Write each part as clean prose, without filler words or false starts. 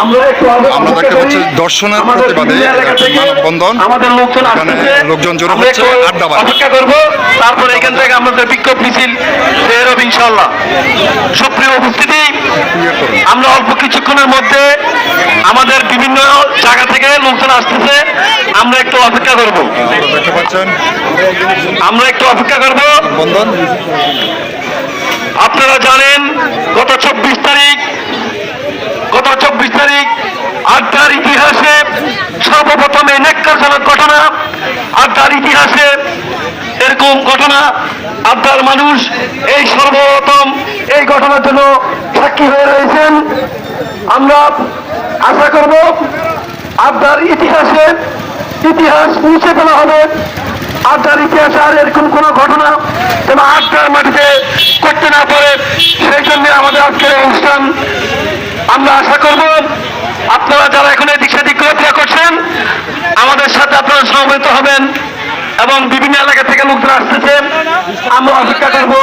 আমরা দেখতে পাচ্ছি দর্শনের প্রতিবাদে মানববন্ধন, এখানে লোকজন জড়ো হচ্ছে আড্ডাবাজ। অপেক্ষা করবো, তারপরে এখান থেকে আমাদের বিক্ষোভ মিছিল বের হবে ইনশাআল্লাহ। সুপ্রিয় উপস্থিতি, আমরা অল্প কিছুক্ষণের মধ্যে আমাদের বিভিন্ন জায়গা থেকে লোকজন আসতেছে, আমরা একটু অপেক্ষা করবো। দেখতে পাচ্ছেন আমরা একটু অপেক্ষা করবো। বন্ধন আপনারা জানেন গত 24 তারিখ আড্ডার ইতিহাসে সর্বপ্রথম এই ন্যাক্কারজনক ঘটনা। আড্ডার ইতিহাসে এরকম ঘটনা আড্ডার মানুষ এই সর্বপ্রথম এই ঘটনার জন্য সাক্ষী হয়ে রয়েছেন। আমরা আশা করব আড্ডার ইতিহাস মুছে ফেলা হবে। আড্ডার ইতিহাসে আর এরকম কোনো ঘটনা যেন আড্ডার মাটিতে করতে না পারে, সেই জন্য আমাদের আজকের অনুষ্ঠান। আমরা আশা করব আপনারা যারা এখন এদিক সেদিক ঘোরাফেরা করছেন, আমাদের সাথে আপনারা সমবেত হবেন এবং বিভিন্ন এলাকা থেকে লোকজন আসতেছে, আমরা অপেক্ষা করব।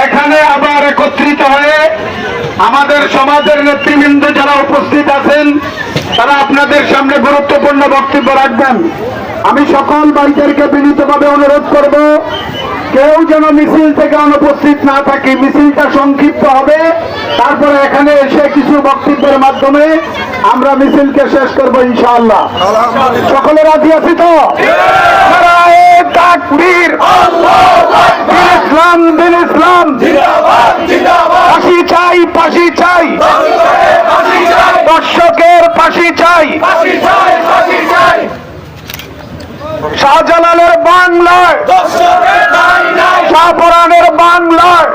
এখানে আবার একত্রিত হয়ে আমাদের সমাজের নেতৃবৃন্দ যারা উপস্থিত আছেন তারা আপনাদের সামনে গুরুত্বপূর্ণ বক্তব্য রাখবেন। আমি সকল ভাইদেরকে বিনীতভাবে অনুরোধ করব, কেউ যেন মিছিল থেকে অনুপস্থিত না থাকে। মিছিলটা সংক্ষিপ্ত হবে, তারপরে এখানে এসে কিছু বক্তব্যের মাধ্যমে আমরা মিছিলকে শেষ করবো ইনশাআল্লাহ। সকলে রাজি আছি তো? নারায়ে তাকবীর, ইসলাম দিন ইসলাম, ফাঁসি চাই, ফাঁসি চাই, দর্শকের ফাঁসি চাই। শাহজালালের বাংলায়, শাহপরানের বাংলায়